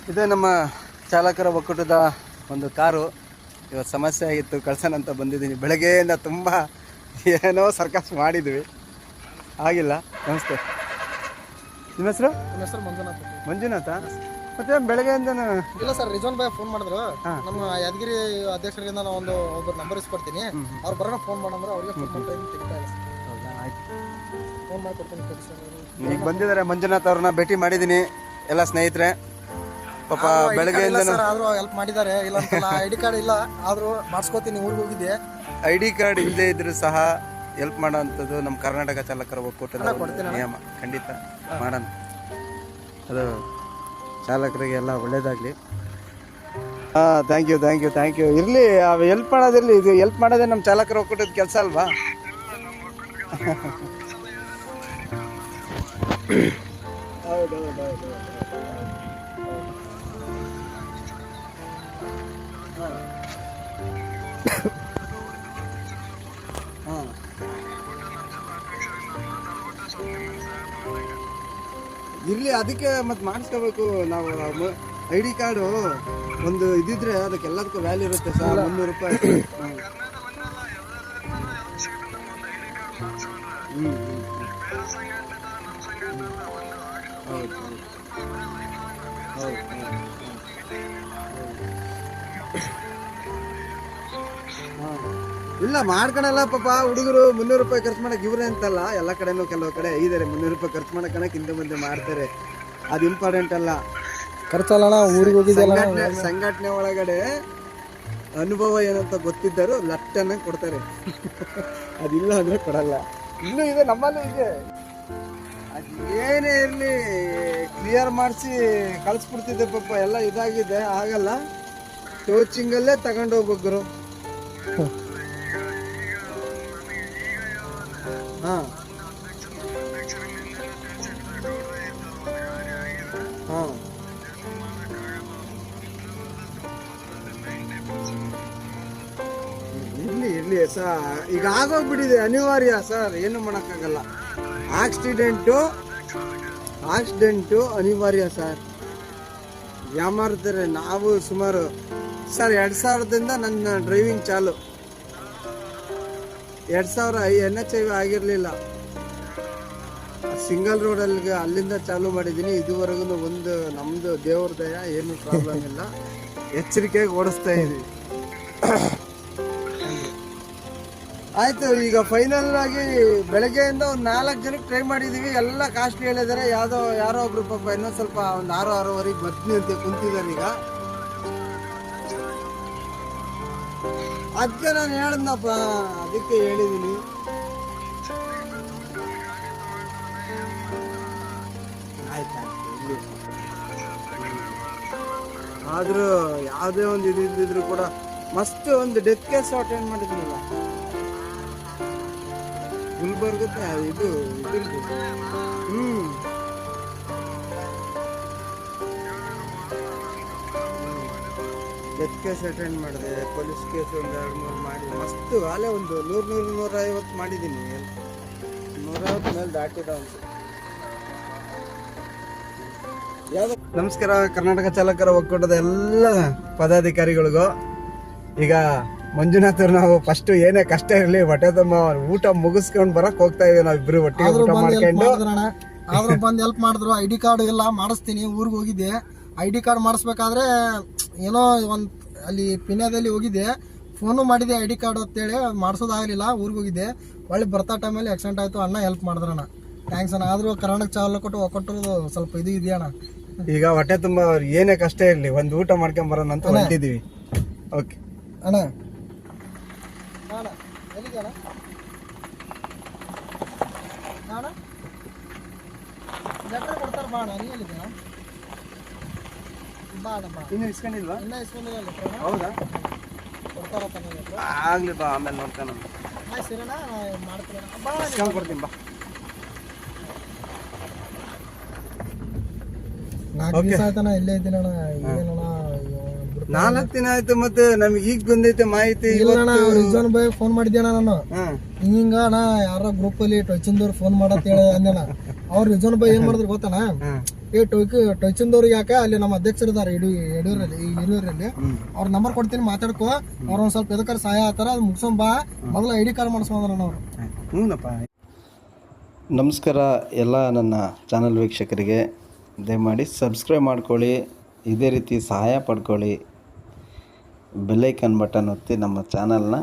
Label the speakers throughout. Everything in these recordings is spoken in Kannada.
Speaker 1: ಇದೇ ನಮ್ಮ ಚಾಲಕರ ಒಕ್ಕೂಟದ ಒಂದು ಕಾರು. ಇವತ್ತು ಸಮಸ್ಯೆ ಆಗಿತ್ತು, ಕಳ್ಸೋಣ ಅಂತ ಬಂದಿದ್ದೀನಿ. ಬೆಳಗ್ಗೆಯಿಂದ ತುಂಬ ಏನೋ ಸರ್ಕಸ್ ಮಾಡಿದ್ವಿ, ಆಗಿಲ್ಲ. ನಮಸ್ತೆ, ನಿಮ್ಮ ಹೆಸರು?
Speaker 2: ನನ್ನ ಹೆಸರು ಮಂಜುನಾಥ್.
Speaker 1: ಮಂಜುನಾಥ. ಮತ್ತೆ ಬೆಳಗ್ಗೆಯಿಂದ
Speaker 2: ಇಲ್ಲ ಸರ್, ರಿಜ್ವಾನ್ ಭಾಯ್ ಫೋನ್ ಮಾಡಿದ್ರು. ನಮ್ಮ ಯಾದಗಿರಿ ಅಧ್ಯಕ್ಷರಿಂದ ನಾನು ಒಬ್ಬರು ನಂಬರ್ ಇಸ್ಕೊಡ್ತೀನಿ, ಅವ್ರು ಬರೋಣ ಫೋನ್ ಮಾಡಂದ್ರೆ ಅವ್ರಿಗೆ ಫೋನ್ ಮಾಡ್ತಾ ಇದ್ದೀನಿ, ತೆಗಿತಾ ಇಲ್ಲ ಸರ್.
Speaker 1: ಹೌದಾ, ಆಯ್ತು,
Speaker 2: ಫೋನ್ ಮಾಡ್ಕೊಡ್ತೀನಿ.
Speaker 1: ಈಗ ಬಂದಿದ್ದಾರೆ ಮಂಜುನಾಥ್ ಅವ್ರನ್ನ ಭೇಟಿ ಮಾಡಿದ್ದೀನಿ, ಎಲ್ಲ ಸ್ನೇಹಿತರೆ. ಪಾಪ ಬೆಳಗ್ಗೆಯಿಂದ
Speaker 2: ಆದ್ರೂ ಹೆಲ್ಪ್ ಮಾಡಿದ್ದಾರೆ. ಇಲ್ಲ ಅಂತಲ್ಲ, ಐಡಿ ಕಾರ್ಡ್ ಇಲ್ಲ ಆದ್ರೂ ಮಾಡಿಸ್ಕೋತೀನಿ. ಊರಿಗೆ ಹೋಗಿದ್ದೆ,
Speaker 1: ಐಡಿ ಕಾರ್ಡ್ ಇಲ್ಲದೆ ಇದ್ರೂ ಸಹ ಹೆಲ್ಪ್ ಮಾಡೋ ಅಂಥದ್ದು ನಮ್ಮ ಕರ್ನಾಟಕ ಚಾಲಕರ ಒಕ್ಕೂಟದ ನಿಯಮ. ಖಂಡಿತ ಮಾಡೋಣ, ಅದು ಚಾಲಕರಿಗೆ ಎಲ್ಲ ಒಳ್ಳೇದಾಗಲಿ. ಹಾಂ, thank you thank you thank you. ಇರಲಿ, ಹೆಲ್ಪ್ ಮಾಡೋದಿರಲಿ, ಇದು ಹೆಲ್ಪ್ ಮಾಡೋದೇ ನಮ್ಮ ಚಾಲಕರ ಒಕ್ಕೂಟದ ಕೆಲಸ ಅಲ್ವಾ? ಹೌದೌದೌದು. ಹಾಂ, ಇರಲಿ, ಅದಕ್ಕೆ ಮತ್ತೆ ಮಾಡಿಸ್ಕೋಬೇಕು ನಾವು. ಐ ಡಿ ಕಾರ್ಡು ಒಂದು ಇದಿದ್ರೆ ಅದಕ್ಕೆಲ್ಲದಕ್ಕೂ ವ್ಯಾಲ್ಯೂ ಇರುತ್ತೆ ಸರ್. 300 ರೂಪಾಯಿ. ಹೌದು ಹೌದು. ಇಲ್ಲ ಮಾಡ್ಕೊಳಲ್ಲ ಪಾಪ ಹುಡುಗರು. 300 ರೂಪಾಯಿ ಖರ್ಚು ಮಾಡಕ್ಕೆ ಇವ್ರೆ ಅಂತಲ್ಲ, ಎಲ್ಲ ಕಡೆನೂ ಕೆಲವು ಕಡೆ ಇದ್ದಾರೆ 300 ರೂಪಾಯಿ ಖರ್ಚು ಮಾಡಕ್ಕೆ ಹಿಂದೆ ಮುಂದೆ ಮಾಡ್ತಾರೆ. ಅದು ಇಂಪಾರ್ಟೆಂಟ್ ಅಲ್ಲ,
Speaker 2: ಖರ್ಚಲ್ಲ. ಊರಿಗೆ ಹೋಗಿದ್ದೆಲ್ಲ
Speaker 1: ಸಂಘಟನೆ ಒಳಗಡೆ ಅನುಭವ ಏನಂತ ಗೊತ್ತಿದ್ದರು ಲಟ್ಟನ್ನ ಕೊಡ್ತಾರೆ. ಅದಿಲ್ಲ ಅಂದ್ರೆ ಕೊಡಲ್ಲ. ಇನ್ನೂ ಇದೆ, ನಮ್ಮಲ್ಲೂ ಇದೆ. ಅದು ಏನೇ ಇರಲಿ ಕ್ಲಿಯರ್ ಮಾಡಿಸಿ ಕಳಿಸ್ಬಿಡ್ತಿದ್ದೆ ಪಾಪ. ಎಲ್ಲ ಇದಾಗಿದೆ, ಆಗಲ್ಲ. ಕೋಚಿಂಗಲ್ಲೇ ತಗೊಂಡು ಹೋಗ್ಬೇಕು. ಹಾಂ ಹಾಂ, ಇರಲಿ ಇರಲಿ ಸರ್. ಈಗ ಆಗೋಗ್ಬಿಟ್ಟಿದೆ, ಅನಿವಾರ್ಯ ಸರ್, ಏನು ಮಾಡೋಕ್ಕಾಗಲ್ಲ. ಆಕ್ಸಿಡೆಂಟು ಅನಿವಾರ್ಯ ಸರ್. ಯಾಮಾರ್ತಾರೆ. ನಾವು ಸುಮಾರು ಸರ್ 2000ದಿಂದ ನನ್ನ ಡ್ರೈವಿಂಗ್ ಚಾಲು. 2000 NHIV ಆಗಿರಲಿಲ್ಲ. ಸಿಂಗಲ್ ರೋಡಲ್ಲಿ ಅಲ್ಲಿಂದ ಚಾಲು ಮಾಡಿದ್ದೀನಿ. ಇದುವರೆಗೂ ಒಂದು ನಮ್ಮದು ದೇವ್ರ ದಯ, ಏನು ಪ್ರಾಬ್ಲಮ್ ಇಲ್ಲ. ಎಚ್ಚರಿಕೆಯಾಗಿ ಓಡಿಸ್ತಾ ಇದ್ದೀವಿ. ಆಯಿತು, ಈಗ ಫೈನಲ್ ಆಗಿ ಬೆಳಗ್ಗೆಯಿಂದ ಒಂದು 4 ಜನಕ್ಕೆ ಟ್ರೈ ಮಾಡಿದ್ದೀವಿ. ಎಲ್ಲ ಕಾಸ್ಟ್ಲಿ ಹೇಳಿದ್ದಾರೆ. ಯಾರೋ ಒಬ್ರು ಪಾಪ ಇನ್ನೊಂದು ಸ್ವಲ್ಪ ಒಂದು 6-6:30 ಬರ್ತೀನಿ ಅಂತ ಕುಂತಿದ್ದಾರೆ. ಈಗ ಅದಕ್ಕೆ ನಾನು ಹೇಳಿದ್ನಪ್ಪ, ಅದಕ್ಕೆ ಹೇಳಿದ್ದೀನಿ. ಆಯ್ತಾಯ್ತು, ಆದರೂ ಯಾವುದೇ ಒಂದು ಇದಿದ್ರು ಕೂಡ ಮಸ್ತ್ ಒಂದು ಡೆತ್ ಕೇಸ್ ಅಟೆಂಡ್ ಮಾಡಿದ್ನಲ್ಲ ಗುಲ್ಬರ್ಗದ ಇದು ಇದ್ರದ್ದು. ಡೆತ್ ಕೇಸ್ ಅಟೆಂಡ್ ಮಾಡಿದೆ, ಪೊಲೀಸ್ ಕೇಸ್ ಒಂದು 2-3 ಮಾಡಿ ಮಸ್ತ್. ಅಲ್ಲೇ ಒಂದು 100-150 ಮಾಡಿದ್ದೀನಿ. 150 ಮೇಲೆ ದಾಟಿದ ಅನ್ಸುತ್ತೆ. ನಮಸ್ಕಾರ ಕರ್ನಾಟಕ ಚಾಲಕರ ಒಕ್ಕೂಟದ ಎಲ್ಲ ಪದಾಧಿಕಾರಿಗಳಿಗೂ. ಈಗ ಮಂಜುನಾಥ್ ಅವ್ರು ನಾವು ಫಸ್ಟ್ ಏನೇ ಕಷ್ಟ ಇರಲಿ ಹೊಟ್ಟೆ ತುಂಬ ಊಟ ಮುಗಿಸ್ಕೊಂಡು ಬರಕ್ ಹೋಗ್ತಾ ಇದೀವಿ. ನಾವಿಬ್ರು ಒಟ್ಟಿಗೆ ಊಟ ಮಾಡ್ಕೊಂಡು
Speaker 2: ಆದ್ರೂ ಬಂದು ಹೆಲ್ಪ್ ಮಾಡಿದ್ರು. ಐಡಿ ಕಾರ್ಡ್ ಎಲ್ಲ ಮಾಡಿಸ್ತೀನಿ. ಊರಿಗೆ ಹೋಗಿದ್ದೆ, ಐಡಿ ಕಾರ್ಡ್ ಮಾಡಿಸ್ಬೇಕಾದ್ರೆ ಏನೋ ಒಂದು ಅಲ್ಲಿ ಪಿನ್ಯದಲ್ಲಿ ಹೋಗಿದ್ದೆ, ಫೋನು ಮಾಡಿದೆ ಐಡಿ ಕಾರ್ಡ್ ಅಂತೇಳಿ. ಮಾಡಿಸೋದಾಗಲಿಲ್ಲ, ಊರಿಗೆ ಹೋಗಿದ್ದೆ. ಒಳ್ಳೆ ಬರ್ತಾ ಟೈಮಲ್ಲಿ ಆಕ್ಸಿಡೆಂಟ್ ಆಯಿತು. ಅಣ್ಣ ಹೆಲ್ಪ್ ಮಾಡಿದ್ರಣ್ಣ, ಥ್ಯಾಂಕ್ಸ್ ಅಣ್ಣ. ಆದರೂ ಕರ್ನಾಟಕ ಚಾಲಕರು ಒಕ್ಕೂಟದ್ದು ಸ್ವಲ್ಪ ಇದು ಇದೆಯಣ್ಣ.
Speaker 1: ಈಗ ಹೊಟ್ಟೆ ತುಂಬ ಅವ್ರು ಏನೇ ಕಷ್ಟ ಇರಲಿ ಒಂದು ಊಟ ಮಾಡ್ಕೊಂಡ್ ಬರೋಣ ಅಂತ ಹೊರಟಿದ್ದೀವಿ. ಓಕೆ
Speaker 2: ಅಣ್ಣ, ಅಣ್ಣ ಎಲ್ಲಿದೆಯಣ್ಣ? ಅಣ್ಣ ಲೆಟರ್ ಕೊಡ್ತಾರೆ ಬಾ ಅಣ್ಣ. ನೀ ಎಲ್ಲಿದ್ದೀಯಣ್ಣ? ಬಾ ಅಣ್ಣ ಬಾ.
Speaker 1: ಇನ್ನೂ ಇಸ್ಕೊಂಡಿಲ್ವಾ?
Speaker 2: ಇನ್ನೂ ಇಸ್ಕೊಂಡಿಲ್ಲ ಲೆಟರ್.
Speaker 1: ಹೌದಾ?
Speaker 2: ಕೊಡ್ತಾರಪ್ಪ ನೀವು.
Speaker 1: ಆಗ್ಲಿ ಬಾ, ಆಮೇಲೆ ನೋಡ್ತಾನ.
Speaker 2: ಆಯ್ತು ಸರಿನಾ, ಮಾಡ್ತೀನಿ. ಬಾ
Speaker 1: ಇಸ್ಕೊಂಡು ಕೊಡ್ತೀನಿ ಬಾ.
Speaker 2: 4 ದಿವಸ ಆಯ್ತಾನ ಇಲ್ಲೇ ಇದ್ದೀನಣ್ಣ. ಏನಣ್ಣ
Speaker 1: 4 ದಿನ ಆಯ್ತು. ಮತ್ತೆ ನಮ್ಗೆ ಈಗ ಬಂದೈತೆ ಮಾಹಿತಿ.
Speaker 2: ರಿಜ್ವಾನ್ ಭಾಯ್ ಫೋನ್ ಮಾಡಿದ್ದೇಣ ನಾನು. ಹಿಂಗ ಅಣ್ಣ ಯಾರೋ ಗ್ರೂಪ್ ಅಲ್ಲಿ ಟಚಿಂದವ್ರು ಫೋನ್ ಮಾಡತ್ ಹೇಳಿ ಅಂದೇನ. ಅವ್ರು ನಿಜವನ್ ಬೈ ಏನ್ ಮಾಡಿದ್ರು ಗೊತ್ತಾನ, ಟೊಯ್ಚಿಂದವ್ರಿಗೆ ಯಾಕೆ ಅಲ್ಲಿ ನಮ್ಮ ಅಧ್ಯಕ್ಷರು ಇದಾರೆ ಹಿರಿಯೂರಲ್ಲಿ, ಅವ್ರ ನಂಬರ್ ಕೊಡ್ತೀನಿ ಮಾತಾಡ್ಕೋ, ಅವ್ರ ಒಂದ್ ಸ್ವಲ್ಪ ಎದಕ್ಕಾರ ಸಹಾಯ ಆತಾರ, ಅದು ಮುಗಿಸೋನ್ ಬಾ, ಮೊದಲು ID ಕಾರ್ಡ್ ಮಾಡಿಸ್ಕೊಂಡ್ರ ಅವ್ರು.
Speaker 1: ಹ್ಞೂನಪ್ಪ.
Speaker 3: ನಮಸ್ಕಾರ ಎಲ್ಲ ನನ್ನ ಚಾನಲ್ ವೀಕ್ಷಕರಿಗೆ, ದಯಮಾಡಿ ಸಬ್ಸ್ಕ್ರೈಬ್ ಮಾಡ್ಕೊಳ್ಳಿ, ಇದೇ ರೀತಿ ಸಹಾಯ ಪಡ್ಕೊಳ್ಳಿ, ಬೆಲ್ಲೈಕನ್ ಬಟನ್ ಒತ್ತಿ ನಮ್ಮ ಚಾನಲ್ನ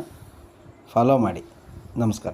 Speaker 3: ಫಾಲೋ ಮಾಡಿ. ನಮಸ್ಕಾರ.